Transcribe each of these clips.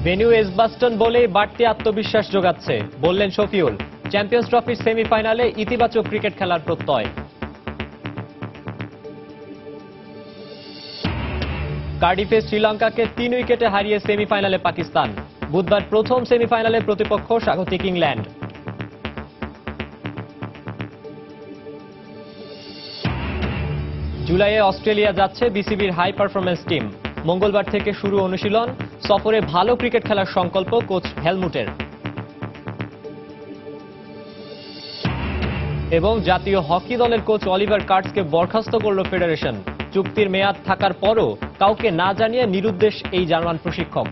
Venue Edgbaston বলেই বাড়তি আত্মবিশ্বাস যোগাচ্ছে বললেন শফিউল। চ্যাম্পিয়ন্স ট্রফির সেমিফাইনালে ইতিবাচক ক্রিকেট খেলার প্রত্যয়। কার্ডিফে শ্রীলঙ্কাকে 3 উইকেটে হারিয়ে সেমিফাইনালে পাকিস্তান। বুধবার প্রথম সেমিফাইনালের প্রতিপক্ষ স্বাগতিক ইংল্যান্ড। জুলাইয়ে অস্ট্রেলিয়া যাচ্ছে বিসিবির হাই পারফরম্যান্স টিম। মঙ্গলবার থেকে শুরু অনুশীলন। সফরে ভালো ক্রিকেট খেলার সংকল্প কোচ হেলমুটের। এবং জাতীয় হকি দলের কোচ অলিভার কার্টসকে বরখাস্ত করল ফেডারেশন। চুক্তির মেয়াদ থাকার পরও কাউকে না জানিয়ে নিরুদ্দেশ এই জার্মান প্রশিক্ষক।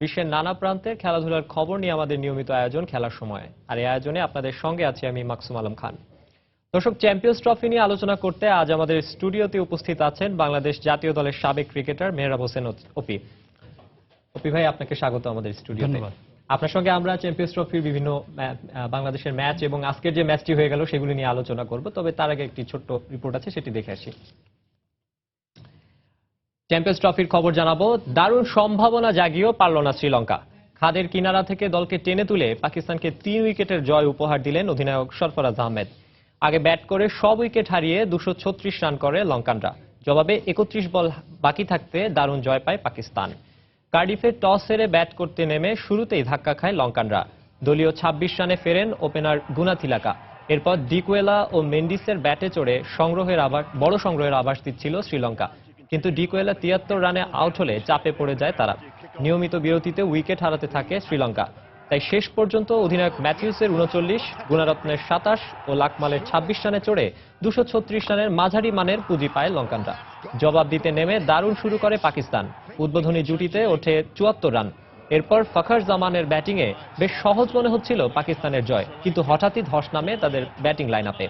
বিশ্বের নানা প্রান্তের খেলাধুলার খবর নিয়ে আমাদের নিয়মিত আয়োজন খেলার সময়। আর এই আয়োজনে আপনাদের সঙ্গে আছি আমি মাকসুম আলম খান। দর্শক, চ্যাম্পিয়ন্স ট্রফি নিয়ে আলোচনা করতে আজ আমাদের স্টুডিওতে উপস্থিত আছেন বাংলাদেশ জাতীয় দলের সাবেক ক্রিকেটার মেহরাব হোসেন অপি। অপি ভাই, আপনাকে স্বাগত আমাদের স্টুডিওতে। আপনার সঙ্গে আমরা চ্যাম্পিয়ন্স ট্রফির বিভিন্ন বাংলাদেশের ম্যাচ এবং আজকের যে ম্যাচটি হয়ে গেল সেগুলি নিয়ে আলোচনা করব। তবে তার আগে একটি ছোট্ট রিপোর্ট আছে, সেটি দেখে আসি। চ্যাম্পিয়ন্স ট্রফির খবর জানাবো। দারুণ সম্ভাবনা জাগিয়েও পারল না শ্রীলঙ্কা। খাদের কিনারা থেকে দলকে টেনে তুলে পাকিস্তানকে 3 উইকেটের জয় উপহার দিলেন অধিনায়ক সরফরাজ আহমেদ। আগে ব্যাট করে সব উইকেট হারিয়ে 236 রান করে লঙ্কানরা। জবাবে 31 বল বাকি থাকতে দারুণ জয় পায় পাকিস্তান। কার্ডিফে টস হেরে ব্যাট করতে নেমে শুরুতেই ধাক্কা খায় লঙ্কানরা। দলীয় 26 রানে ফেরেন ওপেনার গুনাথিলাকা। এরপর ডিকুয়েলা ও মেন্ডিসের ব্যাটে চড়ে বড় সংগ্রহের আভাস দিচ্ছিল শ্রীলঙ্কা। কিন্তু ডিকুয়েলা 73 রানে আউট হলে চাপে পড়ে যায় তারা। নিয়মিত বিরতিতে উইকেট হারাতে থাকে শ্রীলঙ্কা। তাই শেষ পর্যন্ত অধিনায়ক ম্যাথিউসের 39, গুণারত্নের 27 ও লাকমালের 26 রানে চড়ে 236 রানের মাঝারি মানের পুঁজি পায় লঙ্কানরা। জবাব দিতে নেমে দারুণ শুরু করে পাকিস্তান। উদ্বোধনী জুটিতে ওঠে 74 রান। এরপর ফখর জামানের ব্যাটিংয়ে বেশ সহজ মনে হচ্ছিল পাকিস্তানের জয়, কিন্তু হঠাৎই ধস নামে তাদের ব্যাটিং লাইন আপে।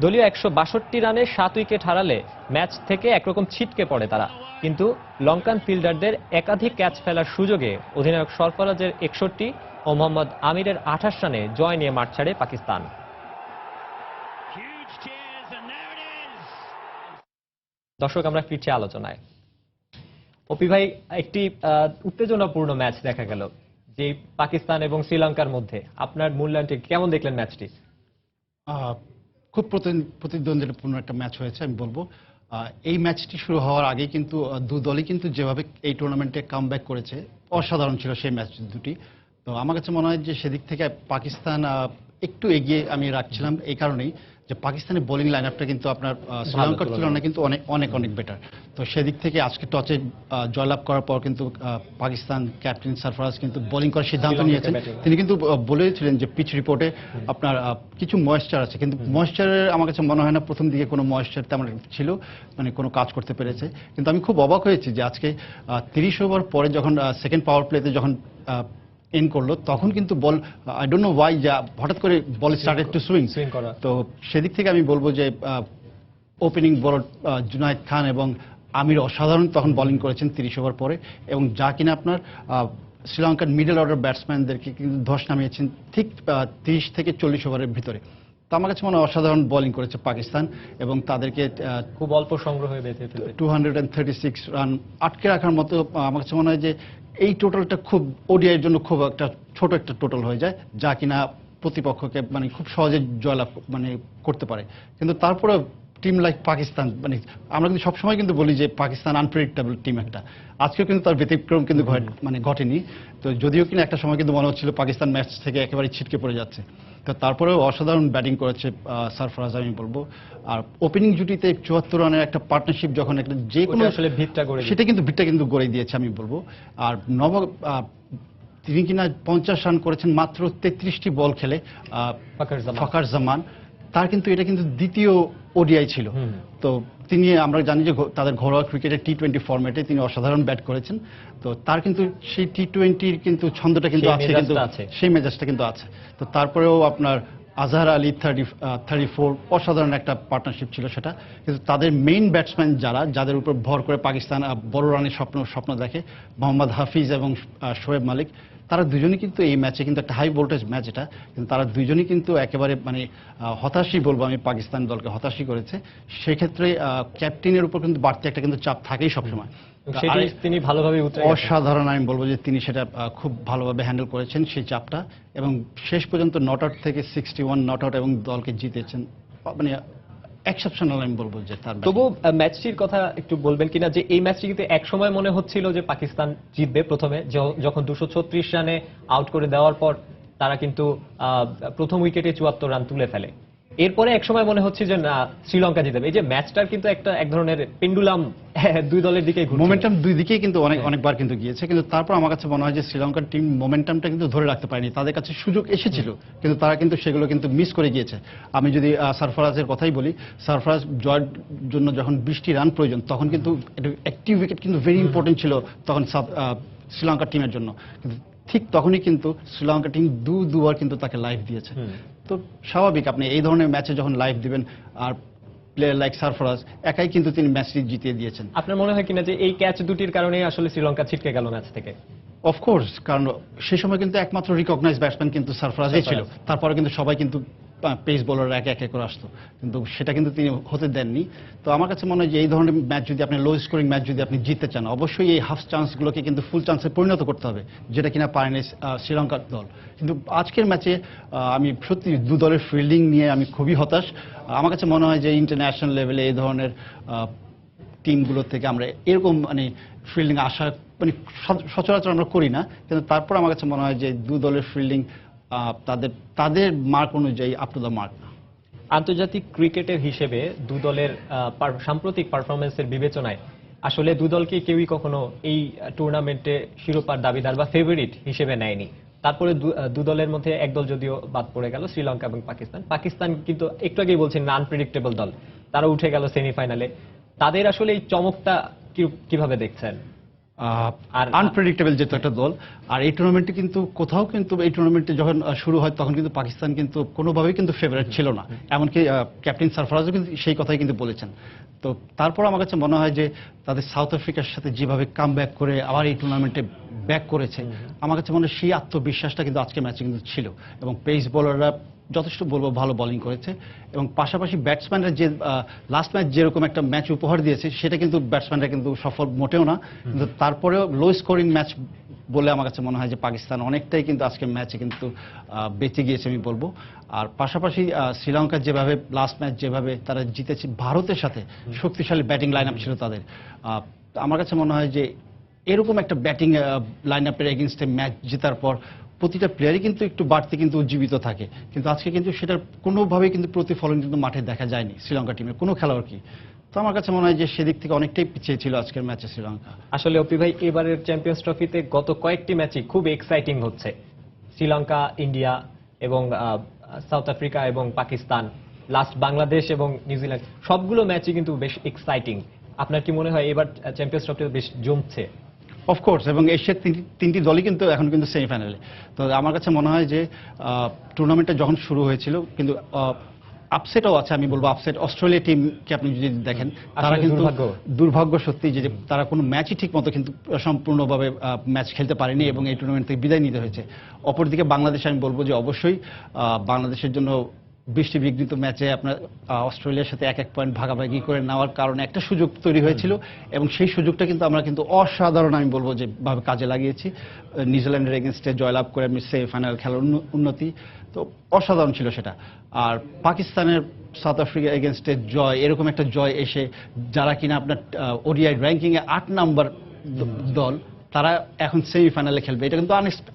দলীয় 162 রানে 7 উইকেট হারালে ম্যাচ থেকে একরকম ছিটকে পড়ে তারা। কিন্তু লঙ্কান ফিল্ডারদের একাধিক ক্যাচ ফেলার সুযোগে অধিনায়ক সরফরাজের 61 ও মোহাম্মদ আমিরের 28 রানে জয় নিয়ে মাঠ ছাড়ে পাকিস্তান। দর্শক, আমরা ফিরছি আলোচনায়। অপি ভাই, একটি উত্তেজনাপূর্ণ ম্যাচ দেখা গেল যে পাকিস্তান এবং শ্রীলঙ্কার মধ্যে। আপনার মূল্যায়নটি কেমন দেখলেন ম্যাচটি? খুব প্রতিদ্বন্দ্বিতাপূর্ণ একটা ম্যাচ হয়েছে আমি বলবো। এই ম্যাচটি শুরু হওয়ার আগেই কিন্তু দু দলই কিন্তু যেভাবে এই টুর্নামেন্টে কামব্যাক করেছে অসাধারণ ছিল সেই ম্যাচ দুটি। তো আমার কাছে মনে হয় যে সেদিক থেকে পাকিস্তান একটু এগিয়ে আমি রাখছিলাম এই কারণেই যে পাকিস্তানের বোলিং লাইন আপটা কিন্তু আপনার শ্রীলঙ্কার তুলনায় কিন্তু অনেক বেটার। তো সেদিক থেকে আজকে টসে জয়লাভ করার পর কিন্তু পাকিস্তান ক্যাপ্টেন সরফরাজ কিন্তু বোলিং করার সিদ্ধান্ত নিয়েছেন। তিনি কিন্তু বলেছিলেন যে পিচ রিপোর্টে আপনার কিছু ময়েশ্চার আছে, কিন্তু ময়েশ্চারের আমার কাছে মনে হয় না প্রথম দিকে কোনো ময়েশ্চার তেমন ছিল, মানে কোনো কাজ করতে পেরেছে। কিন্তু আমি খুব অবাক হয়েছি যে আজকে 30 ওভার পরে যখন সেকেন্ড পাওয়ার প্লেতে যখন এন্ড করলো তখন কিন্তু বল আই ডোন্ট নো ওয়াই যা হঠাৎ করে বল স্টার্টেড টু সুইং করা। তো সেদিক থেকে আমি বলবো যে ওপেনিং বোলার জুনায়েদ খান এবং আমির অসাধারণ তখন বোলিং করেছেন 30 ওভার পরে, এবং যা কিনা আপনার শ্রীলঙ্কার মিডল অর্ডার ব্যাটসম্যানদেরকে কিন্তু ধস নামিয়েছেন ঠিক 30 থেকে 40 ওভারের ভিতরে। তো আমার কাছে মনে হয় অসাধারণ বোলিং করেছে পাকিস্তান এবং তাদেরকে খুব অল্প সংগ্রহে 236 রান আটকে রাখার মতো। আমার কাছে মনে হয় যে এই টোটালটা খুব ওডিআইয়ের জন্য খুব একটা ছোট একটা টোটাল হয়ে যায়, যা কিনা প্রতিপক্ষকে মানে খুব সহজে জয়লাভ করতে পারে। কিন্তু তারপরে টিম লাইক পাকিস্তান, আমরা কিন্তু সবসময় কিন্তু বলি যে পাকিস্তান আনপ্রেডিক্টেবল টিম একটা, আজকেও কিন্তু তার ব্যতিক্রম কিন্তু ঘটেনি। তো যদিও কিনা একটা সময় কিন্তু মনে হচ্ছিল পাকিস্তান ম্যাচ থেকে একেবারে ছিটকে পড়ে যাচ্ছে, তো তারপরেও অসাধারণ ব্যাটিং করেছে সরফরাজ আমি বলবো। আর ওপেনিং জুটিতে 74 রানের একটা পার্টনারশিপ যখন একটা যে কোনো সেটা কিন্তু ভিতটা কিন্তু গড়ে দিয়েছে আমি বলবো। আর তিনি কিনা 50 রান করেছেন মাত্র 33টি বল খেলে ফখর জামান। তার কিন্তু এটা কিন্তু দ্বিতীয় ওডিআই ছিল। তো তিনি, আমরা জানি যে তাদের ঘরোয়া ক্রিকেটের T20 ফরম্যাটে তিনি অসাধারণ ব্যাট করেছেন। তো তার কিন্তু সেই T20-র কিন্তু ছন্দটা কিন্তু আছে, কিন্তু সেই মেজাজটা কিন্তু আছে। তো তারপরেও আপনার আজহার আলী 34 অসাধারণ একটা পার্টনারশিপ ছিল সেটা, কিন্তু তাদের মেইন ব্যাটসম্যান যাদের উপর ভর করে পাকিস্তান বড় রানের স্বপ্ন দেখে, মোহাম্মদ হাফিজ এবং শোয়েব মালিক, তারা দুজনই কিন্তু এই ম্যাচে কিন্তু একটা হাই ভোল্টেজ ম্যাচ এটা, কিন্তু তারা দুজনই কিন্তু একেবারে মানে হতাশই বলবো আমি, পাকিস্তান দলকে হতাশই করেছে। সেক্ষেত্রে ক্যাপ্টেনের উপর কিন্তু বাড়তি একটা কিন্তু চাপ থাকেই সবসময়। সেটি তিনি ভালোভাবে উতরে গেছেন। অসাধারণ আমি বলবো যে তিনি সেটা খুব ভালোভাবে হ্যান্ডেল করেছেন সেই চাপটা, এবং শেষ পর্যন্ত নট আউট থেকে 61 নট আউট এবং দলকে জিতেছেন, মানে এক্সেপশনাল আমি বলবো যে তার batting। তবু ম্যাচটির কথা একটু বলবেন কিনা, যে এই ম্যাচটি কিন্তু এক সময় মনে হচ্ছিল যে পাকিস্তান জিতবে প্রথমে, যখন 236 রানে আউট করে দেওয়ার পর তারা কিন্তু প্রথম উইকেটে 74 রান তুলে ফেলে। এরপরে এক সময় মনে হচ্ছে যে না, শ্রীলঙ্কা জিতবে। এই যে ম্যাচটার কিন্তু এক ধরনের পেন্ডুলাম দুই দলের দিকেই ঘুরছে। মোমেন্টাম দুই দিকেই কিন্তু অনেকবার কিন্তু গিয়েছে, কিন্তু তারপর আমার কাছে মনে হয় যে শ্রীলঙ্কার টিম মোমেন্টামটা কিন্তু ধরে রাখতে পারেনি। তাদের কাছে সুযোগ এসেছিল, কিন্তু তারা কিন্তু সেগুলো কিন্তু মিস করে গিয়েছে। আমি যদি সারফরাজের কথাই বলি, সারফরাজ জয়ের জন্য যখন 20টি রান প্রয়োজন, তখন কিন্তু একটি উইকেট কিন্তু ভেরি ইম্পর্টেন্ট ছিল তখন শ্রীলঙ্কার টিমের জন্য, কিন্তু ঠিক তখনই কিন্তু শ্রীলঙ্কা টিম দুবার কিন্তু তাকে লাইফ দিয়েছে। তো স্বাভাবিক, আপনি এই ধরনের ম্যাচে যখন লাইফ দিবেন, আর প্লেয়ার লাইক সারফরাজ একাই কিন্তু তিনি ম্যাচটি জিতিয়ে দিয়েছেন। আপনার মনে হয় কিনা যে এই ক্যাচ দুটির কারণে আসলে শ্রীলঙ্কা ছিটকে গেল ম্যাচ থেকে? অফকোর্স, কারণ সেই সময় কিন্তু একমাত্র রিকগনাইজ ব্যাটসম্যান কিন্তু সারফরাজই ছিল, তারপরে কিন্তু সবাই কিন্তু পেস বোলাররা একে করে আসতো, কিন্তু সেটা কিন্তু তিনি হতে দেননি। তো আমার কাছে মনে হয় যে এই ধরনের ম্যাচ যদি আপনি লো স্কোরিং ম্যাচ যদি আপনি জিততে চান, অবশ্যই এই হাফ চান্সগুলোকে কিন্তু ফুল চান্সে পরিণত করতে হবে, যেটা কিনা পারেনি শ্রীলঙ্কার দল। কিন্তু আজকের ম্যাচে আমি সত্যি দু দলের ফিল্ডিং নিয়ে আমি খুবই হতাশ। আমার কাছে মনে হয় যে ইন্টারন্যাশনাল লেভেলে এই ধরনের টিমগুলোর থেকে আমরা এরকম মানে ফিল্ডিং আশা মানে সচরাচর আমরা করি না, কিন্তু তারপর আমার কাছে মনে হয় যে দু দলের ফিল্ডিং তাদের মার্ক অনুযায়ী আপ টু দ্য মার্ক। আন্তর্জাতিক ক্রিকেটের হিসেবে দু দলের সাম্প্রতিক পারফরমেন্সের বিবেচনায় আসলে দু দলকে কেউই কখনো এই টুর্নামেন্টে শিরোপার দাবিদার বা ফেভারিট হিসেবে নেয়নি। তারপরে দু দলের মধ্যে এক দল যদিও বাদ পড়ে গেল, শ্রীলঙ্কা এবং পাকিস্তান কিন্তু একটু আগেই বলছেন আনপ্রেডিক্টেবল দল, তারা উঠে গেল সেমিফাইনালে। তাদের আসলে এই চমকটা কিভাবে দেখছেন? আর আনপ্রেডিক্টেবল যেহেতু একটা দল, আর এই টুর্নামেন্টে কিন্তু কোথাও কিন্তু এই টুর্নামেন্টে যখন শুরু হয় তখন কিন্তু পাকিস্তান কিন্তু কোনোভাবেই কিন্তু ফেভারিট ছিল না, এমনকি ক্যাপ্টেন সারফরাজও কিন্তু সেই কথাই কিন্তু বলেছেন। তো তারপর আমার কাছে মনে হয় যে তাদের সাউথ আফ্রিকার সাথে যেভাবে কাম ব্যাক করে আবার এই টুর্নামেন্টে ব্যাক করেছে, আমার কাছে মনে হয় সেই আত্মবিশ্বাসটা কিন্তু আজকে ম্যাচে কিন্তু ছিল, এবং পেস বোলাররা যথেষ্ট বলবো ভালো বোলিং করেছে, এবং পাশাপাশি ব্যাটসম্যানরা যে লাস্ট ম্যাচ যেরকম একটা ম্যাচ উপহার দিয়েছে সেটা কিন্তু ব্যাটসম্যানরা কিন্তু সফল মোটেও না, কিন্তু তারপরেও লো স্কোরিং ম্যাচ বলে আমার কাছে মনে হয় যে পাকিস্তান অনেকটাই কিন্তু আজকের ম্যাচে কিন্তু বেঁচে গিয়েছে আমি বলবো। আর পাশাপাশি শ্রীলঙ্কা যেভাবে লাস্ট ম্যাচ যেভাবে তারা জিতেছে ভারতের সাথে, শক্তিশালী ব্যাটিং লাইন আপ ছিল তাদের, আমার কাছে মনে হয় যে এরকম একটা ব্যাটিং লাইন আপের এগেনস্টে ম্যাচ জেতার পর প্রতিটা প্লেয়ারই কিন্তু একটু বাড়তি কিন্তু উজ্জীবিত থাকে, কিন্তু আজকে কিন্তু সেটার কোনোভাবেই কিন্তু প্রতিফলন কিন্তু মাঠে দেখা যায়নি শ্রীলঙ্কা টিমের কোনো খেলোয়াড় কি। তো আমার কাছে মনে হয় যে সেদিক থেকে অনেকটাই পিছিয়ে ছিল আজকের ম্যাচে শ্রীলঙ্কা। আসলে অপি ভাই, এবারের চ্যাম্পিয়ন্স ট্রফিতে গত কয়েকটি ম্যাচই খুব এক্সাইটিং হচ্ছে। শ্রীলঙ্কা, ইন্ডিয়া এবং সাউথ আফ্রিকা এবং পাকিস্তান, লাস্ট বাংলাদেশ এবং নিউজিল্যান্ড, সবগুলো ম্যাচই কিন্তু বেশ এক্সাইটিং। আপনার কি মনে হয় এবার চ্যাম্পিয়ন্স ট্রফিতে বেশ জমছে? অফকোর্স, এবং এশিয়ার তিনটি দলই কিন্তু এখন কিন্তু সেমিফাইনালে। তো আমার কাছে মনে হয় যে টুর্নামেন্টটা যখন শুরু হয়েছিল কিন্তু আপসেটও আছে, আমি বলবো আপসেট অস্ট্রেলিয়া টিমকে আপনি যদি দেখেন, তারা কিন্তু দুর্ভাগ্য সত্যি যে তারা কোনো ম্যাচই ঠিক মতো কিন্তু সম্পূর্ণভাবে ম্যাচ খেলতে পারেনি এবং এই টুর্নামেন্ট থেকে বিদায় নিতে হয়েছে। অপরদিকে বাংলাদেশ, আমি বলবো যে অবশ্যই বাংলাদেশের জন্য বৃষ্টি বিঘ্নিত ম্যাচে আপনার অস্ট্রেলিয়ার সাথে এক পয়েন্ট ভাগাভাগি করে নেওয়ার কারণে একটা সুযোগ তৈরি হয়েছিল, এবং সেই সুযোগটা কিন্তু আমরা কিন্তু অসাধারণ আমি বলবো যে ভাবে কাজে লাগিয়েছি। নিউজিল্যান্ডের এগেনস্টে জয়লাভ করে আমি সেমিফাইনাল খেলার উন্নতি, তো অসাধারণ ছিল সেটা। আর পাকিস্তানের সাউথ আফ্রিকা এগেনস্টে জয়, এরকম একটা জয় এসে যারা কিনা আপনার ওডিআই র্যাঙ্কিংয়ে 8 নম্বর দল, তারা এখন সেমিফাইনালে খেলবে, এটা কিন্তু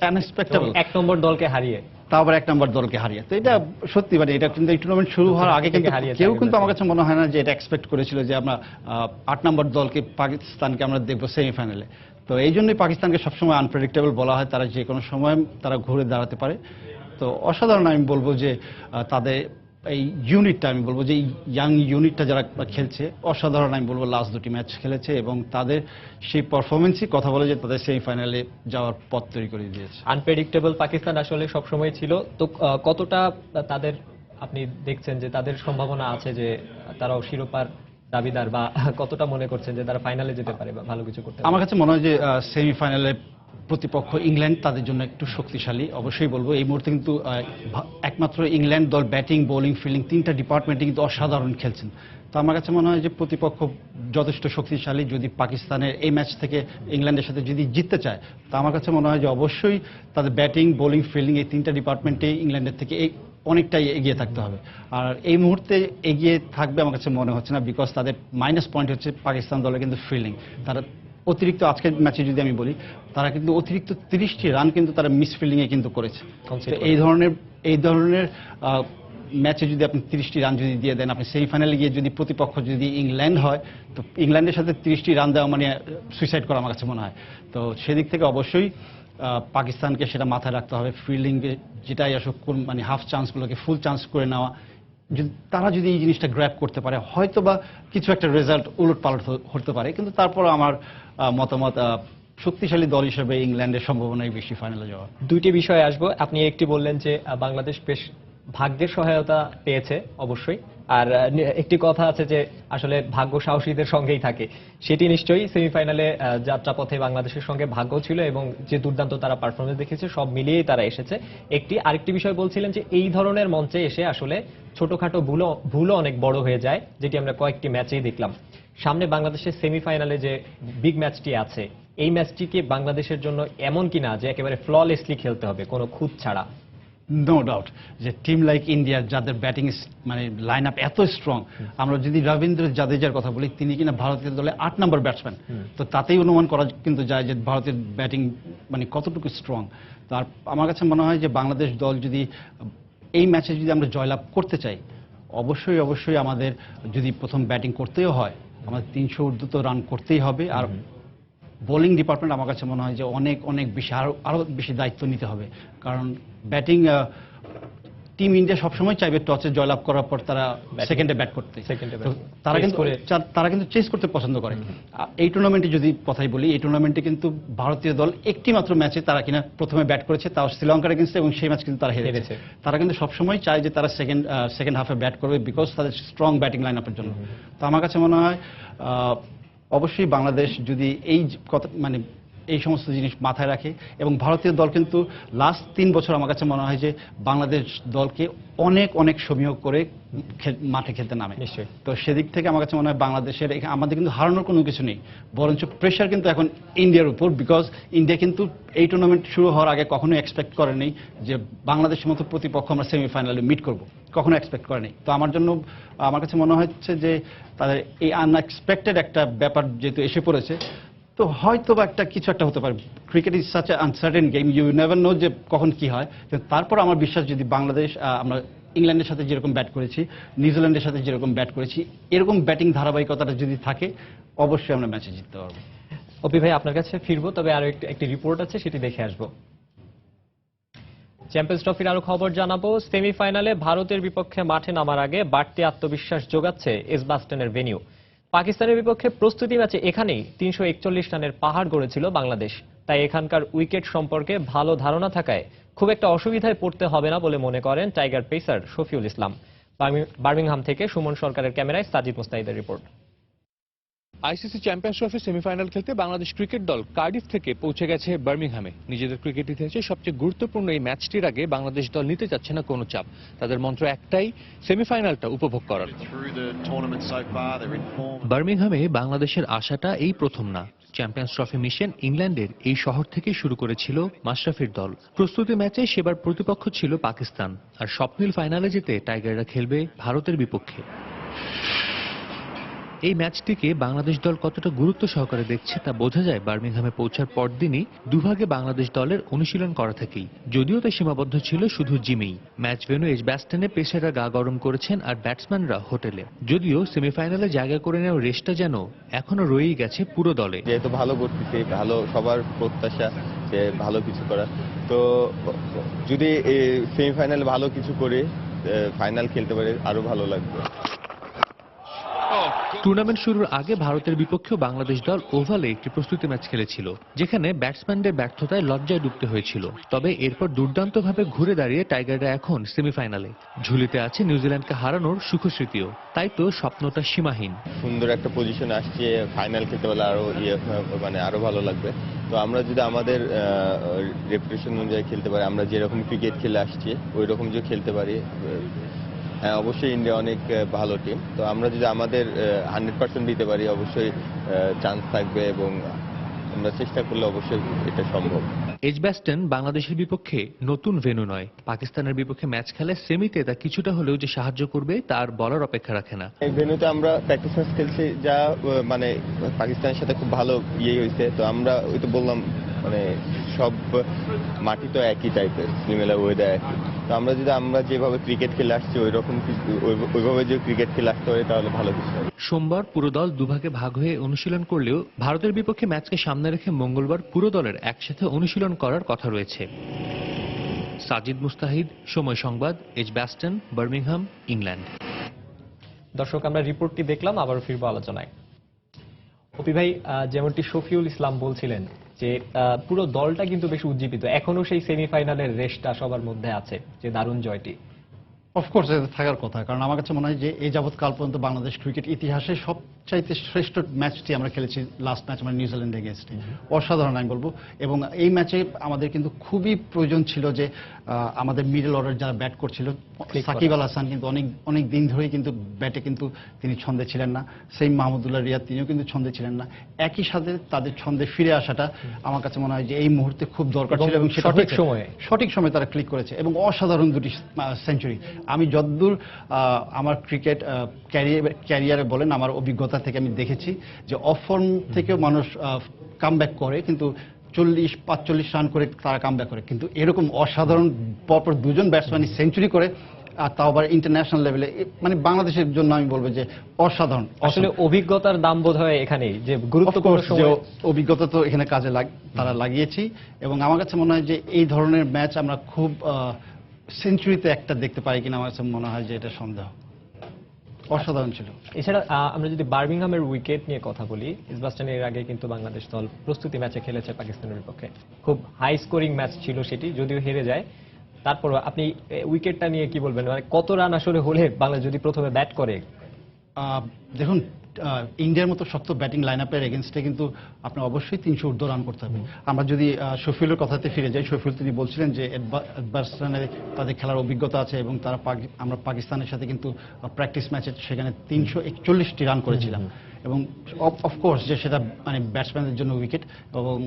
আনএক্সপেক্টেবল। 1 নম্বর দলকে হারিয়ে, তাও আবার 1 নম্বর দলকে হারিয়ে, তো এটা সত্যি মানে এটা কিন্তু এই টুর্নামেন্ট শুরু হওয়ার আগে কিন্তু কেউ কিন্তু আমার কাছে মনে হয় না যে এটা এক্সপেক্ট করেছিল যে আমরা 8 নম্বর দলকে পাকিস্তানকে আমরা দেখবো সেমিফাইনালে। তো এই জন্যই পাকিস্তানকে সবসময় আনপ্রেডিক্টেবল বলা হয়, তারা যে কোনো সময় তারা ঘুরে দাঁড়াতে পারে। তো অসাধারণ আমি বলবো যে তাদের এই ইউনিটটা আমি বলবো যে ইয়াং ইউনিটটা যারা খেলছে অসাধারণ, আমি বলবো লাস্ট দুটি ম্যাচ খেলেছে এবং তাদের সেই পারফরমেন্সই কথা বলে যে তাদের সেমিফাইনালে যাওয়ার পথ তৈরি করে দিয়েছে। আনপ্রেডিক্টেবল পাকিস্তান আসলে সবসময় ছিল, তো কতটা তাদের আপনি দেখছেন যে তাদের সম্ভাবনা আছে যে তারাও শিরোপার দাবিদার, বা কতটা মনে করছেন যে তারা ফাইনালে যেতে পারে বা ভালো কিছু করতে পারে? আমার কাছে মনে হয় যে সেমিফাইনালে প্রতিপক্ষ ইংল্যান্ড তাদের জন্য একটু শক্তিশালী, অবশ্যই বলবো। এই মুহূর্তে কিন্তু একমাত্র ইংল্যান্ড দল ব্যাটিং, বোলিং, ফিল্ডিং তিনটা ডিপার্টমেন্টে কিন্তু অসাধারণ খেলছেন। তো আমার কাছে মনে হয় যে প্রতিপক্ষ যথেষ্ট শক্তিশালী। যদি পাকিস্তানের এই ম্যাচ থেকে ইংল্যান্ডের সাথে যদি জিততে চায়, তো আমার কাছে মনে হয় যে অবশ্যই তাদের ব্যাটিং, বোলিং, ফিল্ডিং এই তিনটা ডিপার্টমেন্টে ইংল্যান্ডের থেকে অনেকটাই এগিয়ে থাকতে হবে। আর এই মুহূর্তে এগিয়ে থাকবে আমার কাছে মনে হচ্ছে না, বিকজ তাদের মাইনাস পয়েন্ট হচ্ছে পাকিস্তান দলের কিন্তু ফিল্ডিং। তারা অতিরিক্ত আজকের ম্যাচে যদি আমি বলি, তারা কিন্তু অতিরিক্ত 30টি রান কিন্তু তারা মিস ফিল্ডিংয়ে কিন্তু করেছে। তো এই ধরনের ম্যাচে যদি আপনি 30টি রান যদি দিয়ে দেন, আপনি সেমিফাইনালে গিয়ে যদি প্রতিপক্ষ যদি ইংল্যান্ড হয়, তো ইংল্যান্ডের সাথে 30টি রান দেওয়া মানে সুইসাইড করা আমার কাছে মনে হয়। তো সেদিক থেকে অবশ্যই পাকিস্তানকে সেটা মাথায় রাখতে হবে। ফিল্ডিংয়ে যেটাই আসুক, মানে হাফ চান্সগুলোকে ফুল চান্স করে নেওয়া, তারা যদি এই জিনিসটা গ্র্যাব করতে পারে, হয়তো বা কিছু একটা রেজাল্ট উলট পালট হতে পারে। কিন্তু তারপর আমার মতামত, শক্তিশালী দল হিসেবে ইংল্যান্ডের সম্ভাবনাই বেশি ফাইনালে যাওয়া। দুইটি বিষয়ে আসবো। আপনি একটি বললেন যে বাংলাদেশ বেশ ভাগ্যের সহায়তা পেয়েছে, অবশ্যই। আর একটি কথা আছে যে আসলে ভাগ্য সাহসীদের সঙ্গেই থাকে, সেটি নিশ্চয়ই সেমিফাইনালে যাত্রাপথে বাংলাদেশের সঙ্গে ভাগ্য ছিল এবং যে দুর্দান্ত তারা পারফরমেন্স দেখেছে সব মিলিয়েই তারা এসেছে। আরেকটি বিষয় বলছিলেন যে এই ধরনের মঞ্চে এসে আসলে ছোটখাটো ভুলও অনেক বড় হয়ে যায়, যেটি আমরা কয়েকটি ম্যাচেই দেখলাম। সামনে বাংলাদেশের সেমিফাইনালে যে বিগ ম্যাচটি আছে, এই ম্যাচটিকে বাংলাদেশের জন্য এমন কিনা যে একেবারে ফ্ললেসলি খেলতে হবে, কোনো খুঁত ছাড়া? নো ডাউট যে টিম লাইক ইন্ডিয়ার যাদের ব্যাটিং মানে লাইন আপ এত স্ট্রং, আমরা যদি রবীন্দ্র জাদেজার কথা বলি, তিনি কিনা ভারতীয় দলে 8 নম্বর ব্যাটসম্যান। তো তাতেই অনুমান করা কিন্তু যায় যে ভারতের ব্যাটিং মানে কতটুকু স্ট্রং। তো আর আমার কাছে মনে হয় যে বাংলাদেশ দল যদি এই ম্যাচে যদি আমরা জয়লাভ করতে চাই, অবশ্যই আমাদের যদি প্রথম ব্যাটিং করতেও হয়, আমাদের 300 ঊর্ধ্ব রান করতেই হবে। আর বোলিং ডিপার্টমেন্ট আমার কাছে মনে হয় যে অনেক বেশি আরো বেশি দায়িত্ব নিতে হবে। কারণ ব্যাটিং টিম ইন্ডিয়া সবসময় চাইবে টসে জয়লাভ করার পর তারা সেকেন্ডে ব্যাট করতে। তারা কিন্তু চেস করতে পছন্দ করে। এই টুর্নামেন্টে যদি কথাই বলি, এই টুর্নামেন্টে কিন্তু ভারতীয় দল একটি মাত্র ম্যাচে তারা কিনা প্রথমে ব্যাট করেছে, তাও শ্রীলঙ্কার এগেইনস্টে, এবং সেই ম্যাচ কিন্তু তারা হেরেছে। তারা কিন্তু সবসময় চায় যে তারা সেকেন্ড হাফে ব্যাট করবে, বিকজ তাদের স্ট্রং ব্যাটিং লাইন আপের জন্য। তো আমার কাছে মনে হয় অবশ্যই বাংলাদেশ যদি এই কথা মানে এই সমস্ত জিনিস মাথায় রাখে, এবং ভারতীয় দল কিন্তু লাস্ট 3 বছর আমার কাছে মনে হয় যে বাংলাদেশ দলকে অনেক সমীহ করে মাঠে খেলতে নামে। তো সেদিক থেকে আমার কাছে মনে হয় বাংলাদেশের আমাদের কিন্তু হারানোর কোনো কিছু নেই, বরঞ্চ প্রেশার কিন্তু এখন ইন্ডিয়ার উপর। বিকজ ইন্ডিয়া কিন্তু এই টুর্নামেন্ট শুরু হওয়ার আগে কখনোই এক্সপেক্ট করেনি যে বাংলাদেশের মতো প্রতিপক্ষ আমরা সেমিফাইনালে মিট করব, কখনো এক্সপেক্ট করেনি। তো আমার কাছে মনে হচ্ছে যে তাদের এই আনএক্সপেক্টেড একটা ব্যাপার যেহেতু এসে পড়েছে, তো হয়তো বা কিছু একটা হতে পারে। Cricket is such a uncertain game, you never know যে কখন কি হয়। তারপর আমার বিশ্বাস যদি বাংলাদেশ, আমরা ইংল্যান্ডের সাথে যেরকম ব্যাট করেছি, নিউজিল্যান্ডের সাথে যেরকম ব্যাট করেছি, এরকম ব্যাটিং ধারাবাহিকতাটা যদি থাকে, অবশ্যই আমরা ম্যাচে জিততে পারবো। অপি ভাই, আপনার কাছে ফিরবো, তবে আরো একটি রিপোর্ট আছে, সেটি দেখে আসবো। চ্যাম্পিয়ন্স ট্রফির আরো খবর জানাবো। সেমিফাইনালে ভারতের বিপক্ষে মাঠে নামার আগে বাড়তি আত্মবিশ্বাস যোগাচ্ছে এজবাস্টনের ভেন্যু। পাকিস্তানের বিপক্ষে প্রস্তুতি ম্যাচে এখানেই 341 রানের পাহাড় গড়েছিল বাংলাদেশ। তাই এখানকার উইকেট সম্পর্কে ভালো ধারণা থাকায় খুব একটা অসুবিধায় পড়তে হবে না বলে মনে করেন টাইগার পেসার শফিউল ইসলাম। বার্মিংহাম থেকে সুমন সরকারের ক্যামেরায় সাজিদ মুস্তাহিদের report. ICC champions trophy semifinal খেলতে বাংলাদেশ ক্রিকেট দল কার্ডিফ থেকে পৌঁছে গেছে বার্মিংহামে। নিজেদের ক্রিকেট ইতিহাসে সবচেয়ে গুরুত্বপূর্ণ এই ম্যাচটির আগে বাংলাদেশ দল নিতে যাচ্ছে না কোনো চাপ। তাদের মন্ত্র একটাই, সেমিফাইনালটা উপভোগ করার। বার্মিংহামে বাংলাদেশের আশাটা এই প্রথম না। চ্যাম্পিয়ন্স ট্রফি মিশন ইংল্যান্ডের এই শহর থেকে শুরু করেছিল মাশরাফির দল। প্রস্তুতি ম্যাচে সেবার প্রতিপক্ষ ছিল পাকিস্তান, আর স্বপ্নিল ফাইনালে যেতে টাইগাররা খেলবে ভারতের বিপক্ষে। এই ম্যাচটিকে বাংলাদেশ দল কতটা গুরুত্ব সহকারে দেখছে তা বোঝা যায় বার্মিংহামে পৌঁছার পরদিনই দুভাগে বাংলাদেশ দলের অনুশীলন করা থেকেই। যদিও তা সীমাবদ্ধ ছিল শুধু জিমেই। ম্যাচ ভেন্যু এজবাস্টনে পেসাররা গা গরম করেছেন আর ব্যাটসম্যানরা হোটেলে। যদিও সেমিফাইনালে জায়গা করে নেওয়ার রেশটা যেন এখনো রয়েই গেছে পুরো দলে। যেহেতু ভালো করতেছে, ভালো সবার প্রত্যাশা যে ভালো কিছু করা, তো যদি সেমিফাইনালে ভালো কিছু করে ফাইনাল খেলতে পারি আরো ভালো লাগবে। টুর্নামেন্ট শুরুর আগে ভারতের বিপক্ষেও বাংলাদেশ দল ওভালে একটি প্রস্তুতি ম্যাচ খেলেছিল, যেখানে ব্যাটসম্যানদের ব্যর্থতায় লজ্জায় ডুবতে হয়েছিল। তবে এরপর দুর্দান্তভাবে ঘুরে দাঁড়িয়ে টাইগাররা এখন সেমিফাইনালে। ঝুলিতে আছে নিউজিল্যান্ডকে হারানোর সুখস্মৃতিও। তাই তো স্বপ্নটা সীমাহীন। সুন্দর একটা পজিশন আসছে, ফাইনাল খেলতে পারলে আরো মানে আরো ভালো লাগবে। তো আমরা যদি আমাদের রেপুটেশন অনুযায়ী খেলতে পারি, আমরা যেরকম ক্রিকেট খেলে আসছি ওই রকম যদি খেলতে পারি, হ্যাঁ অবশ্যই ইন্ডিয়া অনেক ভালো টিম। তো আমরা যদি আমাদের 100% দিতে পারি অবশ্যই চান্স থাকবে, এবং আমরা চেষ্টা করলে অবশ্যই এটা সম্ভব। এজবাস্টন বাংলাদেশের বিপক্ষে নতুন ভেন্যু নয়। পাকিস্তানের বিপক্ষে ম্যাচ খেলে সেমিতে তা কিছুটা হলেও যে সাহায্য করবে তার বলার অপেক্ষা রাখে না। এই ভেন্যুতে আমরা প্র্যাকটিস ম্যাচ খেলছি, যা মানে পাকিস্তানের সাথে খুব ভালো হয়েছে। তো আমরা ওই তো বললাম মানে সব মাটি তো একই টাইপের, সিমিলার ওয়েদার একই। তো আমরা যেভাবে ক্রিকেট খেলে আসছি ওইভাবে যদি ক্রিকেট খেলে আসতে পারি তাহলে ভালো কিছু হবে। সোমবার পুরো দল দুভাগে ভাগ হয়ে অনুশীলন করলেও ভারতের বিপক্ষে ম্যাচকে সামনে রেখে মঙ্গলবার পুরো দলের একসাথে অনুশীলন করার কথা রয়েছে। সাজিদ মুস্তাহিদ, সময় সংবাদ, এজবাস্টন, বার্মিংহাম, ইংল্যান্ড। দর্শক, আমরা রিপোর্টটি দেখলাম, আবারও ফিরবো আলোচনায়। অপি ভাই, যেমনটি শফিউল ইসলাম বলছিলেন যে পুরো দলটা কিন্তু বেশ উজ্জীবিত, এখনো সেই সেমিফাইনালের রেসটা সবার মধ্যে আছে, যে দারুণ জয়টি। অফকোর্স এটা থাকার কথা, কারণ আমার কাছে মনে হয় যে এই যাবৎ কাল পর্যন্ত বাংলাদেশ ক্রিকেট ইতিহাসে সবচাইতে শ্রেষ্ঠ ম্যাচটি আমরা খেলেছি লাস্ট ম্যাচ আমরা নিউজিল্যান্ডে এগেইনস্টে। অসাধারণ আমি বলবো। এবং এই ম্যাচে আমাদের কিন্তু খুবই প্রয়োজন ছিল যে আমাদের মিডল অর্ডার যারা ব্যাট করছিল, সাকিব আল হাসান কিন্তু অনেক দিন ধরেই কিন্তু ব্যাটে কিন্তু তিনি ছন্দে ছিলেন না। সেই মাহমুদুল্লাহ রিয়াদ তিনিও কিন্তু ছন্দে ছিলেন না। একই সাথে তাদের ছন্দে ফিরে আসাটা আমার কাছে মনে হয় যে এই মুহূর্তে খুব দরকার ছিল, এবং সেটা সঠিক সময়ে তারা ক্লিক করেছে, এবং অসাধারণ দুটি সেঞ্চুরি। আমি যতদূর আমার ক্রিকেট ক্যারিয়ারে বলেন, আমার অভিজ্ঞতা থেকে আমি দেখেছি যে অফ ফর্ম থেকেও মানুষ কামব্যাক করে, কিন্তু 40-45 রান করে তারা কামব্যাক করে, কিন্তু এরকম অসাধারণ পরপর দুজন ব্যাটসম্যানই সেঞ্চুরি করে, আর তাও আবার ইন্টারন্যাশনাল লেভেলে, মানে বাংলাদেশের জন্য আমি বলবো যে অসাধারণ। আসলে অভিজ্ঞতার দাম বোধ হয় এখানেই, যে গুরুত্বপূর্ণ সময় অভিজ্ঞতা তো এখানে কাজে তারা লাগিয়েছি, এবং আমার কাছে মনে হয় যে এই ধরনের ম্যাচ আমরা খুব সেঞ্চুরিতে একটা দেখতে পাই কিনা আমার কাছে মনে হয় যে এটা সন্দেহ। অসাধারণ ছিল। এছাড়া আমরা যদি বার্মিংহামের উইকেট নিয়ে কথা বলি, এজবাস্টনের এর আগে কিন্তু বাংলাদেশ দল প্রস্তুতি ম্যাচে খেলেছে পাকিস্তানের বিপক্ষে, খুব হাই স্কোরিং ম্যাচ ছিল সেটি, যদিও হেরে যায়। তারপর আপনি উইকেটটা নিয়ে কি বলবেন, মানে কত রান আসলে হলে বাংলাদেশ যদি প্রথমে ব্যাট করে? দেখুন, ইন্ডিয়ার মতো শক্ত ব্যাটিং লাইন আপের এগেনস্টে কিন্তু আপনার অবশ্যই 300 ঊর্ধ্ব রান করতে হবে। আমরা যদি শফিউলের কথাতে ফিরে যাই, শফিউল তিনি বলছিলেন যে এজবাস্টনে তাদের খেলার অভিজ্ঞতা আছে, এবং তারা আমরা পাকিস্তানের সাথে কিন্তু প্র্যাকটিস ম্যাচে সেখানে 341টি রান করেছিলাম, এবং অফকোর্স যে সেটা মানে ব্যাটসম্যানদের জন্য উইকেট, এবং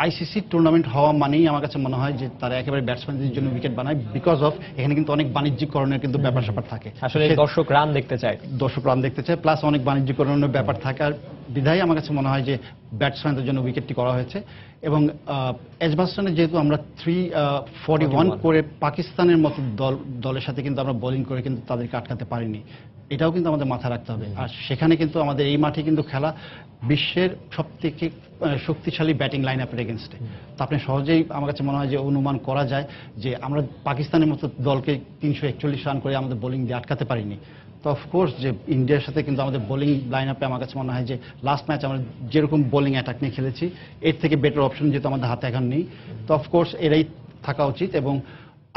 আইসিসি টুর্নামেন্ট হওয়া মানেই আমার কাছে মনে হয় যে তারা একেবারে ব্যাটসম্যানদের জন্য উইকেট বানায়, বিকজ অফ এখানে কিন্তু অনেক বাণিজ্যিকরণের কিন্তু ব্যাপার স্যাপার থাকে। আসলে দর্শক রান দেখতে চায়, প্লাস অনেক বাণিজ্যিকরণের ব্যাপার থাকে, আর বিধায় আমার কাছে মনে হয় যে ব্যাটসম্যানদের জন্য উইকেটটি করা হয়েছে। এবং এজবাস্টনে যেহেতু আমরা 341 করে পাকিস্তানের মতো দলের সাথে কিন্তু আমরা বোলিং করে কিন্তু তাদেরকে আটকাতে পারিনি, এটাও কিন্তু আমাদের মাথায় রাখতে হবে। আর সেখানে কিন্তু আমাদের এই মাঠে কিন্তু খেলা বিশ্বের সবথেকে শক্তিশালী ব্যাটিং লাইন আপের এগেনস্টে। তো আপনি সহজেই আমার কাছে মনে হয় যে অনুমান করা যায় যে আমরা পাকিস্তানের মতো দলকে 341 রান করে আমাদের বোলিং দিয়ে আটকাতে পারিনি। তো অফকোর্স যে ইন্ডিয়ার সাথে কিন্তু আমাদের বোলিং লাইন আপে আমার কাছে মনে হয় যে লাস্ট ম্যাচ আমরা যেরকম বোলিং অ্যাটাক নিয়ে খেলেছি, এর থেকে বেটার অপশন যেহেতু আমাদের হাতে এখন নেই, তো অফকোর্স এরাই থাকা উচিত, এবং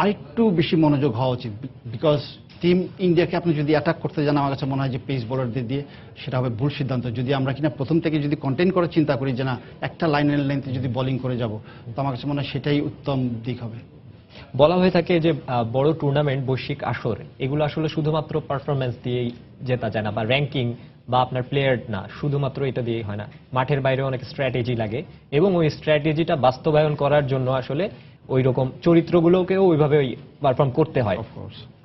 আরেকটু বেশি মনোযোগ হওয়া উচিত। বিকজ টিম ইন্ডিয়াকে আপনি যদি অ্যাটাক করতে যান, আমার কাছে মনে হয় যে পেস বোলারদের দিয়ে সেটা হবে ভুল সিদ্ধান্ত। যদি আমরা কিনা প্রথম থেকে যদি কন্টেইন করে চিন্তা করি যে না একটা লাইনের লেন্থে যদি বোলিং করে যাব, তো আমার কাছে মনে হয় সেটাই উত্তম দিক হবে। বলা হয়ে থাকে যে বড় টুর্নামেন্ট, বৈশ্বিক আসর, এগুলো আসলে শুধুমাত্র পারফরমেন্স দিয়েই জেতা যায় না, বা র্যাঙ্কিং বা আপনার প্লেয়ার না, শুধুমাত্র এটা দিয়েই হয় না। মাঠের বাইরে অনেক স্ট্র্যাটেজি লাগে, এবং ওই স্ট্র্যাটেজিটা বাস্তবায়ন করার জন্য আসলে ওই রকম চরিত্রগুলোকেও ওইভাবে পারফর্ম করতে হয়।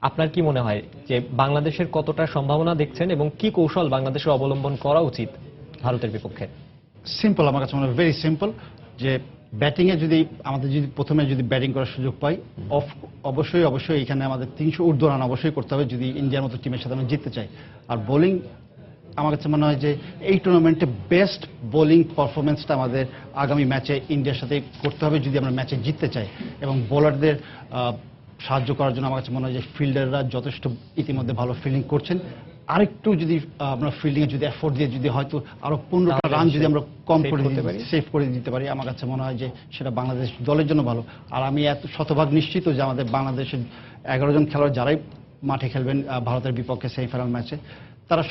আপনার কি মনে হয় যে বাংলাদেশের কতটা সম্ভাবনা দেখছেন, এবং কি কৌশল বাংলাদেশের অবলম্বন করা উচিত ভারতের বিপক্ষে? সিম্পল, আমার কাছে মনে হয় ভেরি সিম্পল, যে ব্যাটিংয়ে যদি আমাদের যদি প্রথমে যদি ব্যাটিং করার সুযোগ পাই, অবশ্যই এখানে আমাদের 300 ঊর্ধ্ব রান অবশ্যই করতে হবে যদি ইন্ডিয়ার মতো টিমের সাথে আমরা জিততে চাই। আর বোলিং আমার কাছে মনে হয় যে এই টুর্নামেন্টে বেস্ট বোলিং পারফরমেন্সটা আমাদের আগামী ম্যাচে ইন্ডিয়ার সাথে করতে হবে যদি আমরা ম্যাচে জিততে চাই, এবং বোলারদের সাহায্য করার জন্য আমার কাছে মনে হয় যে ফিল্ডাররা যথেষ্ট ইতিমধ্যে ভালো ফিল্ডিং করছেন। আরেকটু যদি আমরা ফিল্ডিং এ যদি এফোর্ট দিয়ে যদি হয়তো আরো 15টা রান যদি আমরা কম করে সেভ করে দিতে পারি, আমার কাছে মনে হয় যে সেটা বাংলাদেশ দলের জন্য ভালো। আর আমি এত শতভাগ নিশ্চিত যে আমাদের বাংলাদেশের 11 জন খেলোয়াড় যারাই মাঠে খেলবেন ভারতের বিপক্ষে সেমিফাইনাল ম্যাচে, তারা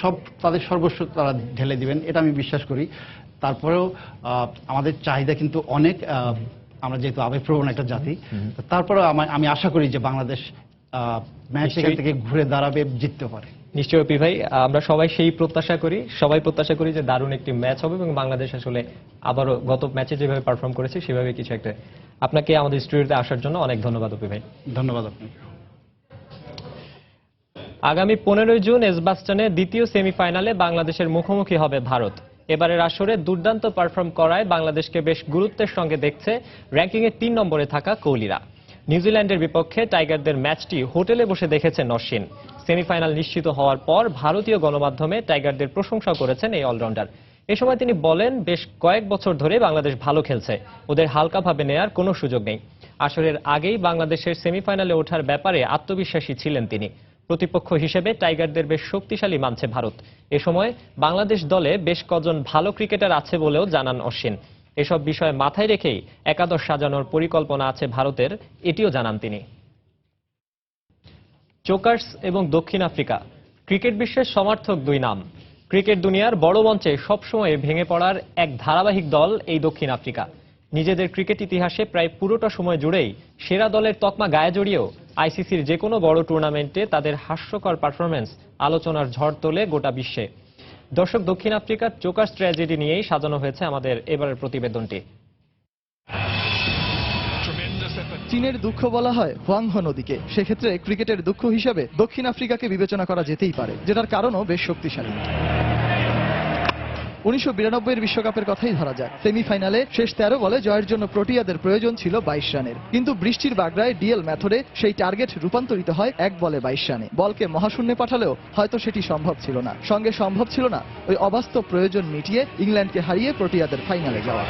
তাদের সর্বস্ব তারা ঢেলে দিবেন, এটা আমি বিশ্বাস করি। তারপরেও আমাদের চাহিদা কিন্তু অনেক, আমরা যেহেতু আবেগপ্রবণ একটা জাতি, তারপরেও আমি আশা করি যে বাংলাদেশ ম্যাচ এখান থেকে ঘুরে দাঁড়াবে, জিততে পারে। নিশ্চয়ই অপি ভাই, আমরা সবাই সেই প্রত্যাশা করি, যে দারুণ একটি ম্যাচ হবে এবং বাংলাদেশ আসলে আবারও গত ম্যাচে যেভাবে পারফর্ম করেছে সেভাবে কিছু একটা। আপনাকে আমাদের স্টুডিওতে আসার জন্য অনেক ধন্যবাদ অপি ভাই। ধন্যবাদ আপনাকে। আগামী 15 জুন এজবাস্টনে দ্বিতীয় সেমিফাইনালে বাংলাদেশের মুখোমুখি হবে ভারত। এবারের আসরে দুর্দান্ত পারফর্ম করায় বাংলাদেশকে বেশ গুরুত্বের সঙ্গে দেখছে র্যাঙ্কিংয়ে 3 নম্বরে থাকা কোহলিরা। নিউজিল্যান্ডের বিপক্ষে টাইগারদের ম্যাচটি হোটেলে বসে দেখেছেন অশ্বিন। সেমিফাইনাল নিশ্চিত হওয়ার পর ভারতীয় গণমাধ্যমে টাইগারদের প্রশংসা করেছেন এই অলরাউন্ডার। এ সময় তিনি বলেন, বেশ কয়েক বছর ধরে বাংলাদেশ ভালো খেলছে, ওদের হালকাভাবে নেয়ার কোনো সুযোগ নেই। আসরের আগেই বাংলাদেশের সেমিফাইনালে ওঠার ব্যাপারে আত্মবিশ্বাসী ছিলেন তিনি। প্রতিপক্ষ হিসেবে টাইগারদের বেশ শক্তিশালী মানছে ভারত। এ সময় বাংলাদেশ দলে বেশ কজন ভালো ক্রিকেটার আছে বলেও জানান অশ্বিন। এসব বিষয় মাথায় রেখেই একাদশ সাজানোর পরিকল্পনা আছে ভারতের, এটিও জানান তিনি। চোকার্স এবং দক্ষিণ আফ্রিকা, ক্রিকেট বিশ্বের সমার্থক দুই নাম। ক্রিকেট দুনিয়ার বড় মঞ্চে সবসময় ভেঙে পড়ার এক ধারাবাহিক দল এই দক্ষিণ আফ্রিকা। নিজেদের ক্রিকেট ইতিহাসে প্রায় পুরোটা সময় জুড়েই সেরা দলের তকমা গায়ে জড়িয়েও আইসিসির যে কোনো বড় টুর্নামেন্টে তাদের হাস্যকর পারফরম্যান্স আলোচনার ঝড় তোলে গোটা বিশ্বে। দর্শক, দক্ষিণ আফ্রিকার চোকার্স ট্র্যাজেডি নিয়েই সাজানো হয়েছে আমাদের এবারের প্রতিবেদনটি। চীনের দুঃখ বলা হয় হোয়াংহো নদীকে, সেক্ষেত্রে ক্রিকেটের দুঃখ হিসাবে দক্ষিণ আফ্রিকাকে বিবেচনা করা যেতেই পারে, যেটার কারণও বেশ শক্তিশালী। 1992 বিশ্বকাপের কথাই ধরা যাক। সেমিফাইনালে শেষ 13 বলে জয়ের জন্য প্রোটিয়াদের প্রয়োজন ছিল 22 রানের, কিন্তু বৃষ্টির বাগড়ায় ডিএল মেথডে সেই টার্গেট রূপান্তরিত হয় 1 বলে 22 রানে। বলকে মহাশূন্যে পাঠালেও হয়তো সেটি সম্ভব ছিল না। সঙ্গে সম্ভব ছিল না ওই অবাস্তব প্রয়োজন মিটিয়ে ইংল্যান্ডকে হারিয়ে প্রোটিয়াদের ফাইনালে যাওয়া।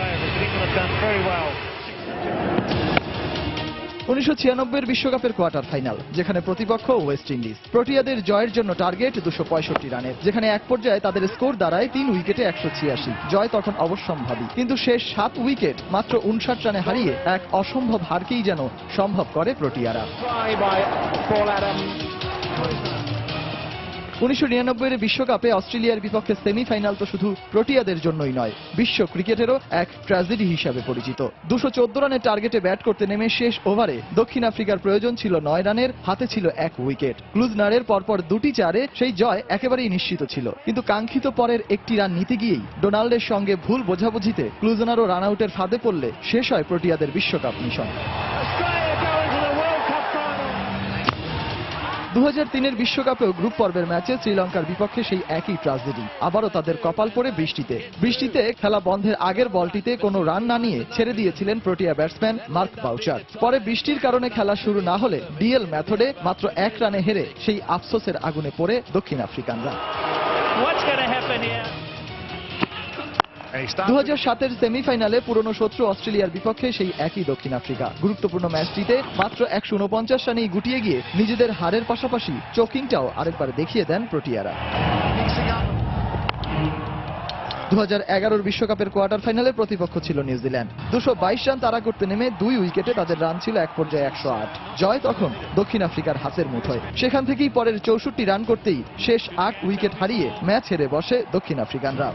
1996 বিশ্বকাপের কোয়ার্টার ফাইনাল, যেখানে প্রতিপক্ষ ওয়েস্ট ইন্ডিজ। প্রোটিয়াদের জয়ের জন্য টার্গেট 265 রানের, যেখানে এক পর্যায়ে তাদের স্কোর দাঁড়ায় 3 উইকেটে 186। জয় তখন অবশ্যম্ভাবী, কিন্তু শেষ 7 উইকেট মাত্র 59 রানে হারিয়ে এক অসম্ভব হারকেই যেন সম্ভব করে প্রোটিয়ারা। 1999 বিশ্বকাপে অস্ট্রেলিয়ার বিপক্ষে সেমিফাইনাল তো শুধু প্রোটিয়াদের জন্যই নয়, বিশ্ব ক্রিকেটেরও এক ট্র্যাজেডি হিসাবে পরিচিত। 214 রানের টার্গেটে ব্যাট করতে নেমে শেষ ওভারে দক্ষিণ আফ্রিকার প্রয়োজন ছিল 9 রানের, হাতে ছিল 1 উইকেট। ক্লুজনারের পরপর 2টি চারে সেই জয় একেবারেই নিশ্চিত ছিল, কিন্তু কাঙ্ক্ষিত পরের একটি রান নিতে গিয়েই ডোনাল্ডের সঙ্গে ভুল বোঝাবুঝিতে ক্লুজনারও রান আউটের ফাঁদে পড়লে শেষ হয় প্রোটিয়াদের বিশ্বকাপ মিশন। 2003 বিশ্বকাপেও গ্রুপ পর্বের ম্যাচে শ্রীলঙ্কার বিপক্ষে সেই একই ট্র্যাজেডি। আবারও তাদের কপাল পড়ে বৃষ্টিতে খেলা বন্ধের আগের বলটিতে কোনো রান না নিয়ে ছেড়ে দিয়েছিলেন প্রোটিয়া ব্যাটসম্যান মার্ক বাউচার। পরে বৃষ্টির কারণে খেলা শুরু না হলে ডিএল মেথডে মাত্র 1 রানে হেরে সেই আফসোসের আগুনে পড়ে দক্ষিণ আফ্রিকানরা। 2007 সেমিফাইনালে পুরনো শত্রু অস্ট্রেলিয়ার বিপক্ষে সেই একই দক্ষিণ আফ্রিকা। গুরুত্বপূর্ণ ম্যাচটিতে মাত্র 149 রানেই গুটিয়ে গিয়ে নিজেদের হারের পাশাপাশি চোকিংটাও আরেকবার দেখিয়ে দেন প্রোটিয়ারা। 2011 বিশ্বকাপের কোয়ার্টার ফাইনালে প্রতিপক্ষ ছিল নিউজিল্যান্ড। 222 রান তাড়া করতে নেমে 2 উইকেটে তাদের রান ছিল এক পর্যায়ে 108। জয় তখন দক্ষিণ আফ্রিকার হাতের মুঠোয়। সেখান থেকেই পরের 64 রান করতেই শেষ 8 উইকেট হারিয়ে ম্যাচ হেরে বসে দক্ষিণ আফ্রিকানরা।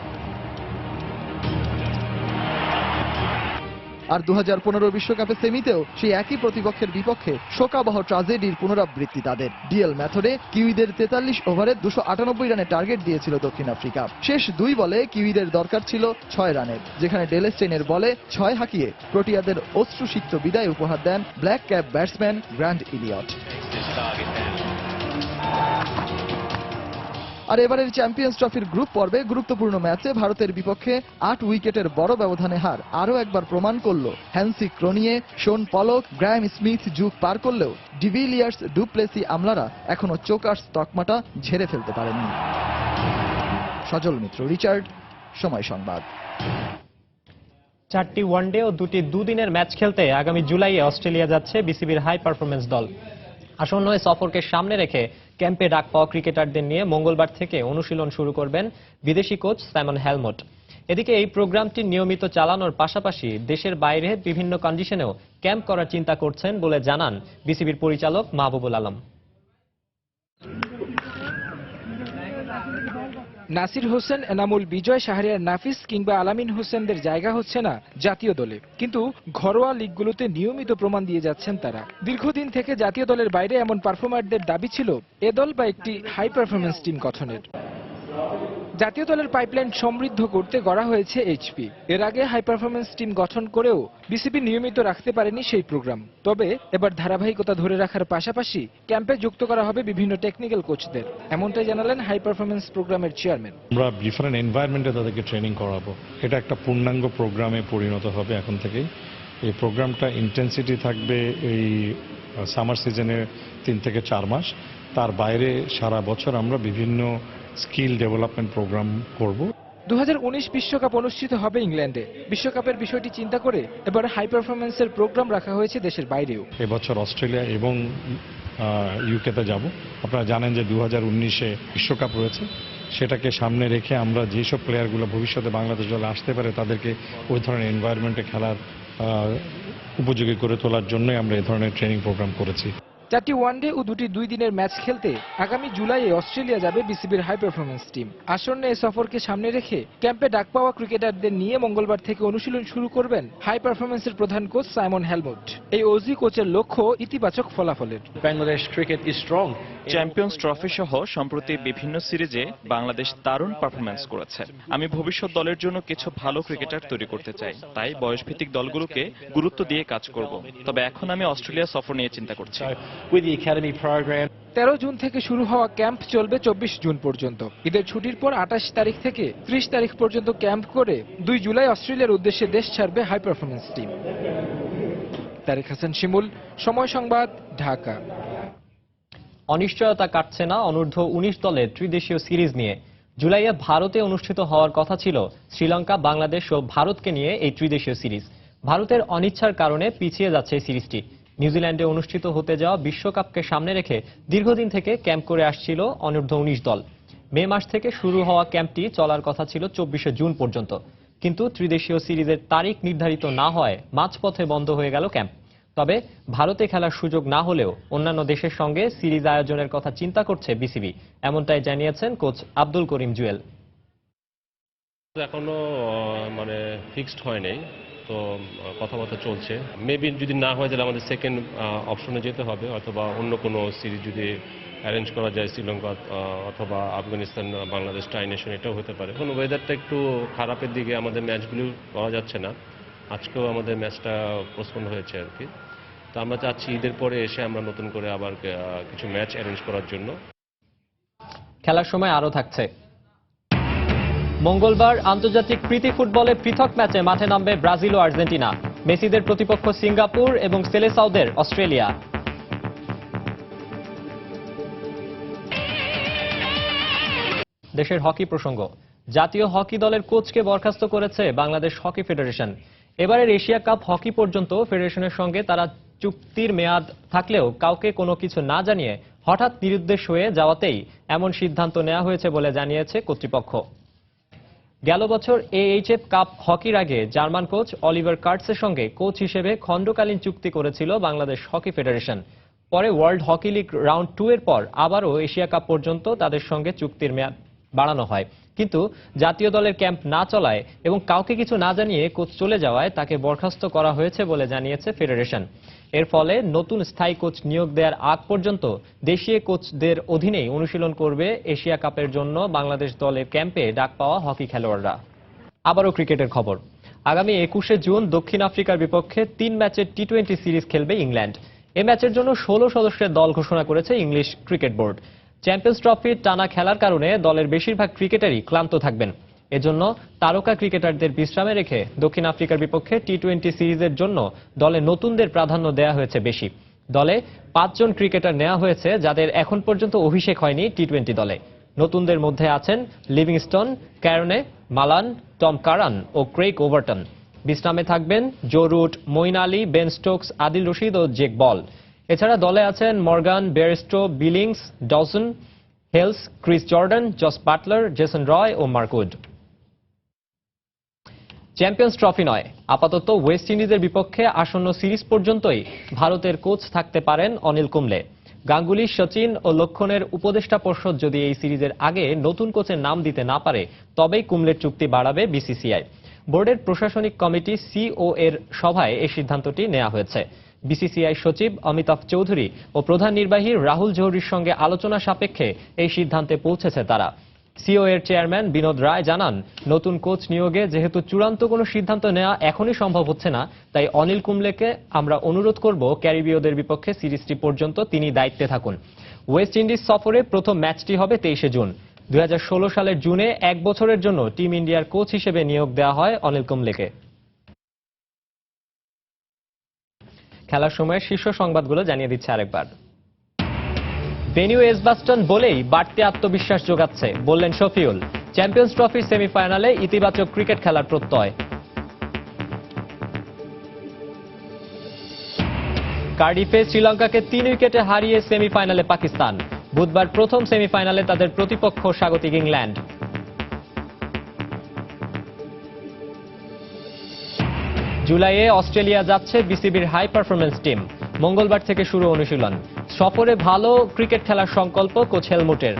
আর 2015 বিশ্বকাপে সেমিতেও সেই একই প্রতিপক্ষের বিপক্ষে শোকাবহ ট্র্যাজেডির পুনরাবৃত্তি তাদের। ডিএল মেথডে কিউইদের 43 ওভারে 298 রানের টার্গেট দিয়েছিল দক্ষিণ আফ্রিকা। শেষ 2 বলে কিউইদের দরকার ছিল 6 রানের, যেখানে ডেল স্টেইনের বলে 6 হাঁকিয়ে প্রোটিয়াদের অশ্রুসিক্ত বিদায় উপহার দেন black cap batsman Grant Elliott. আর এবারের চ্যাম্পিয়ন্স ট্রফির গ্রুপ পর্বে গুরুত্বপূর্ণ ম্যাচে ভারতের বিপক্ষে 8 উইকেটের বড় ব্যবধানে হার আরও একবার প্রমাণ করল হ্যান্সি ক্রোনিয়ে, শোন পলক, গ্রায়াম স্মিথ যুগ পার করলেও ডিভিলিয়ার্স, ডুপ্লেসি আমলারা এখনো চোকার্স তকমাটা ঝেড়ে ফেলতে পারেননি। সজল মিত্র, রিচার্ড, সময় সংবাদ। 4টি ওয়ানডে ও 2টি দুদিনের ম্যাচ খেলতে আগামী জুলাইয়ে অস্ট্রেলিয়া যাচ্ছে বিসিবির হাই পারফরম্যান্স দল। আসন্ন এই সফরকে সামনে রেখে ক্যাম্পে ডাক পাওয়া ক্রিকেটারদের নিয়ে মঙ্গলবার থেকে অনুশীলন শুরু করবেন বিদেশি কোচ সাইমন হেলমট। এদিকে এই প্রোগ্রামটি নিয়মিত চালানোর পাশাপাশি দেশের বাইরে বিভিন্ন কন্ডিশনেও ক্যাম্প করার চিন্তা করছেন বলে জানান বিসিবির পরিচালক মাহবুবুল আলম। নাসির হোসেন, এনামুল, বিজয়, শাহরিয়ার, নাফিস কিংবা আলামিন হোসেনদের জায়গা হচ্ছে না জাতীয় দলে, কিন্তু ঘরোয়া লিগগুলোতে নিয়মিত প্রমাণ দিয়ে যাচ্ছেন তারা। দীর্ঘদিন থেকে জাতীয় দলের বাইরে এমন পারফর্মারদের দাবি ছিল এ দল বা একটি হাই পারফরম্যান্স টিম গঠনের। জাতীয় দলের পাইপলাইন সমৃদ্ধ করতে গড়া হয়েছে এইচপি। এর আগে হাই পারফরম্যান্স টিম গঠন করেও বিসিবি নিয়মিত রাখতে পারেনি সেই প্রোগ্রাম। তবে এবার ধারাবাহিকতা ধরে রাখার পাশাপাশি ক্যাম্পে যুক্ত করা হবে বিভিন্ন টেকনিক্যাল কোচদের, এমনটাই জানালেন হাই পারফরম্যান্স প্রোগ্রামের চেয়ারম্যান। আমরা ডিফারেন্ট এনভায়রনমেন্টে তাদেরকে ট্রেনিং করাবো, এটা একটা পূর্ণাঙ্গ প্রোগ্রামে পরিণত হবে এখন থেকেই। এই প্রোগ্রামটা ইন্টেন্সিটি থাকবে এই সামার সিজনে 3 থেকে 4 মাস। তার বাইরে সারা বছর আমরা বিভিন্ন স্কিল ডেভেলপমেন্ট প্রোগ্রাম করব। 2019 বিশ্বকাপ অনুষ্ঠিত হবে ইংল্যান্ডে। বিশ্বকাপের বিষয়টি চিন্তা করে এবার হাই পারফরম্যান্সের প্রোগ্রাম রাখা হয়েছে দেশের বাইরেও। এবছর অস্ট্রেলিয়া এবং ইউকেতে যাব। আপনারা জানেন যে 2019-এ বিশ্বকাপ রয়েছে, সেটাকে সামনে রেখে আমরা যেসব প্লেয়ারগুলো ভবিষ্যতে বাংলাদেশ দলে আসতে পারে তাদেরকে ওই ধরনের এনভায়রনমেন্টে খেলার উপযোগী করে তোলার জন্যই আমরা এই ধরনের ট্রেনিং প্রোগ্রাম করেছি। 4টি ওয়ানডে ও 2টি 2 দিনের ম্যাচ খেলতে আগামী জুলাইয়ে অস্ট্রেলিয়া যাবে বিসিবির হাই পারফরম্যান্স টিম। আসন্ন এই সফরকে সামনে রেখে ক্যাম্পে ডাক পাওয়া ক্রিকেটারদের নিয়ে মঙ্গলবার থেকে অনুশীলন শুরু করবেন হাই পারফরম্যান্সের প্রধান কোচ সাইমন হেলমট। এই অজি কোচের লক্ষ্য ইতিবাচক ফলাফলের। Bangladesh cricket is strong. Champions trophy সহ সম্প্রতি বিভিন্ন সিরিজে বাংলাদেশ দারুণ পারফরম্যান্স করেছে। আমি ভবিষ্যৎ দলের জন্য কিছু ভালো ক্রিকেটার তৈরি করতে চাই, তাই বয়সভিত্তিক দলগুলোকে গুরুত্ব দিয়ে কাজ করব। তবে এখন আমি অস্ট্রেলিয়া সফর নিয়ে চিন্তা করছি। 13 জুন থেকে শুরু হওয়া ক্যাম্প চলবে 24 জুন পর্যন্ত। ঈদের ছুটির পর 28 তারিখ থেকে 30 তারিখ পর্যন্ত ক্যাম্প করে 2 জুলাই অস্ট্রেলিয়ার উদ্দেশ্যে দেশ ছাড়বে high performance team. Tareq Hasan Shimul, Somoy Sangbad, Dhaka. অনিশ্চয়তা কাটছে না অনূর্ধ্ব 19 দলের ত্রিদেশীয় সিরিজ নিয়ে। জুলাইয়ে ভারতে অনুষ্ঠিত হওয়ার কথা ছিল শ্রীলঙ্কা, বাংলাদেশ ও ভারতকে নিয়ে এই ত্রিদেশীয় সিরিজ। ভারতের অনিচ্ছার কারণে পিছিয়ে যাচ্ছে এই সিরিজটি। নিউজিল্যান্ডে অনুষ্ঠিত হতে যাওয়া বিশ্বকাপকে সামনে রেখে দীর্ঘদিন থেকে ক্যাম্প করে আসছিল অনূর্ধ্ব 19 দল। মে মাস থেকে শুরু হওয়া ক্যাম্পটি চলার কথা ছিল 24শে জুন পর্যন্ত, কিন্তু ত্রিদেশীয় সিরিজের তারিখ নির্ধারিত না হওয়ায় মাঝপথে বন্ধ হয়ে গেল ক্যাম্প। তবে ভারতে খেলার সুযোগ না হলেও অন্যান্য দেশের সঙ্গে সিরিজ আয়োজনের কথা চিন্তা করছে বিসিবি, এমনটাই জানিয়েছেন কোচ আব্দুল করিম জুয়েল। এখনো ফিক্সড হয় নাই, তো কথাবার্তা চলছে। মেবি যদি না হয় তাহলে আমাদের সেকেন্ড অপশনে যেতে হবে, অথবা অন্য কোনো সিরিজ যদি অ্যারেঞ্জ করা যায়, শ্রীলঙ্কা অথবা আফগানিস্তান বাংলাদেশ টাই নেশন, এটাও হতে পারে। এখন ওয়েদারটা একটু খারাপের দিকে, আমাদের ম্যাচগুলো করা যাচ্ছে না। আজকেও আমাদের ম্যাচটা পোস্টপোন হয়েছে আর কি। তো আমরা চাচ্ছি ঈদের পরে এসে আমরা নতুন করে আবার কিছু ম্যাচ অ্যারেঞ্জ করার জন্য। খেলার সময় আরও থাকছে। মঙ্গলবার আন্তর্জাতিক প্রীতি ফুটবলে পৃথক ম্যাচে মাঠে নামবে ব্রাজিল ও আর্জেন্টিনা। মেসিদের প্রতিপক্ষ সিঙ্গাপুর এবং সেলেসাওদের অস্ট্রেলিয়া। দেশের হকি প্রসঙ্গ। জাতীয় হকি দলের কোচকে বরখাস্ত করেছে বাংলাদেশ হকি ফেডারেশন। এবারের এশিয়া কাপ হকি পর্যন্ত ফেডারেশনের সঙ্গে তারা চুক্তির মেয়াদ থাকলেও কাউকে কোনো কিছু না জানিয়ে হঠাৎ নিরুদ্দেশ হয়ে যাওয়াতেই এমন সিদ্ধান্ত নেওয়া হয়েছে বলে জানিয়েছে কর্তৃপক্ষ। গেল বছর AHF কাপ হকির আগে জার্মান কোচ অলিভার কার্টসের সঙ্গে কোচ হিসেবে খণ্ডকালীন চুক্তি করেছিল বাংলাদেশ হকি ফেডারেশন। পরে ওয়ার্ল্ড হকি লিগ রাউন্ড 2 এর পর আবারও এশিয়া কাপ পর্যন্ত তাদের সঙ্গে চুক্তির মেয়াদ বাড়ানো হয়, কিন্তু জাতীয় দলের ক্যাম্প না চলায় এবং কাউকে কিছু না জানিয়ে কোচ চলে যাওয়ায় তাকে বরখাস্ত করা হয়েছে বলে জানিয়েছে ফেডারেশন। এর ফলে নতুন স্থায়ী কোচ নিয়োগ দেওয়ার আগ পর্যন্ত দেশীয় কোচদের অধীনেই অনুশীলন করবে এশিয়া কাপের জন্য বাংলাদেশ দলের ক্যাম্পে ডাক পাওয়া হকি খেলোয়াড়রা। আবারও ক্রিকেটের খবর। আগামী 21শে জুন দক্ষিণ আফ্রিকার বিপক্ষে 3 ম্যাচের টি20 সিরিজ খেলবে ইংল্যান্ড। এ ম্যাচের জন্য 16 সদস্যের দল ঘোষণা করেছে ইংলিশ ক্রিকেট বোর্ড। চ্যাম্পিয়ন্স ট্রফির টানা খেলার কারণে দলের বেশিরভাগ ক্রিকেটারই ক্লান্ত থাকবেন। এজন্য তারকা ক্রিকেটারদের বিশ্রামে রেখে দক্ষিণ আফ্রিকার বিপক্ষে টি20 সিরিজের জন্য দলে নতুনদের প্রাধান্য দেওয়া হয়েছে বেশি। দলে 5 জন ক্রিকেটার নেওয়া হয়েছে যাদের এখন পর্যন্ত অভিষেক হয়নি টি20 দলে। নতুনদের মধ্যে আছেন লিভিংস্টন, ক্যারনে, মালান, টম কারান ও ক্রেইগ ওভারটন। বিশ্রামে থাকবেন Joe Root, Moeen Ali, Ben Stokes, Adil Rashid ও জেক বল। এছাড়া দলে আছেন Morgan, Bairstow, Billings, Dawson, Hales, Chris Jordan, Jos Buttler, Jason Roy ও মার্কুড। চ্যাম্পিয়ন্স ট্রফি নয়, আপাতত ওয়েস্ট ইন্ডিজের বিপক্ষে আসন্ন সিরিজ পর্যন্তই ভারতের কোচ থাকতে পারেন অনিল কুম্বলে। গাঙ্গুলি, সচিন ও লক্ষণের উপদেষ্টা পর্ষদ যদি এই সিরিজের আগে নতুন কোচের নাম দিতে না পারে তবেই কুম্বলের চুক্তি বাড়াবে বিসিসিআই। বোর্ডের প্রশাসনিক কমিটি সিও এর সভায় এই সিদ্ধান্তটি নেওয়া হয়েছে। বিসিসিআই সচিব অমিতাভ চৌধুরী ও প্রধান নির্বাহী রাহুল জৌহরির সঙ্গে আলোচনা সাপেক্ষে এই সিদ্ধান্তে পৌঁছেছে তারা। সিও এর চেয়ারম্যান বিনোদ রায় জানান, নতুন কোচ নিয়োগে যেহেতু চূড়ান্ত কোনো সিদ্ধান্ত নেওয়া এখনই সম্ভব হচ্ছে না, তাই অনিল কুম্বলেকে আমরা অনুরোধ করব ক্যারিবীয়দের বিপক্ষে সিরিজটি পর্যন্ত তিনি দায়িত্বে থাকুন। ওয়েস্ট ইন্ডিজ সফরে প্রথম ম্যাচটি হবে 23শে জুন। 2016 সালের জুনে 1 বছরের জন্য টিম ইন্ডিয়ার কোচ হিসেবে নিয়োগ দেওয়া হয় অনিল কুম্বলেকে। খেলার সময় শীর্ষ সংবাদগুলো জানিয়ে দিচ্ছে আরেকবার। ভেন্যু এজবাস্টন বলেই বাড়তি আত্মবিশ্বাস যোগাচ্ছে, বললেন শফিউল। চ্যাম্পিয়ন্স ট্রফির সেমিফাইনালে ইতিবাচক ক্রিকেট খেলার প্রত্যয়। কার্ডিফে শ্রীলঙ্কাকে 3 উইকেটে হারিয়ে সেমিফাইনালে পাকিস্তান। বুধবার প্রথম সেমিফাইনালে তাদের প্রতিপক্ষ স্বাগতিক ইংল্যান্ড। জুলাইয়ে অস্ট্রেলিয়া যাচ্ছে বিসিবির হাই পারফরম্যান্স টিম। মঙ্গলবার থেকে শুরু অনুশীলন। সফরে ভালো ক্রিকেট খেলার সংকল্প কোচ হেলমুটের।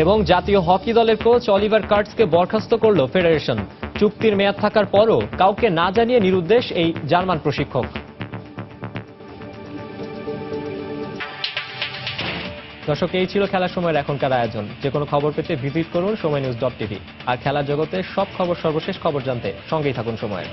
এবং জাতীয় হকি দলের কোচ অলিভার কার্টসকে বরখাস্ত করল ফেডারেশন। চুক্তির মেয়াদ থাকার পরও কাউকে না জানিয়ে নিরুদ্দেশ এই জার্মান প্রশিক্ষক। দর্শক, এই ছিল খেলার সময়ের এখনকার আয়োজন। যে কোনো খবর পেতে ভিজিট করুন সময়নিউজ.tv। আর খেলার জগতের সব খবর, সর্বশেষ খবর জানতে সঙ্গেই থাকুন সময়ের।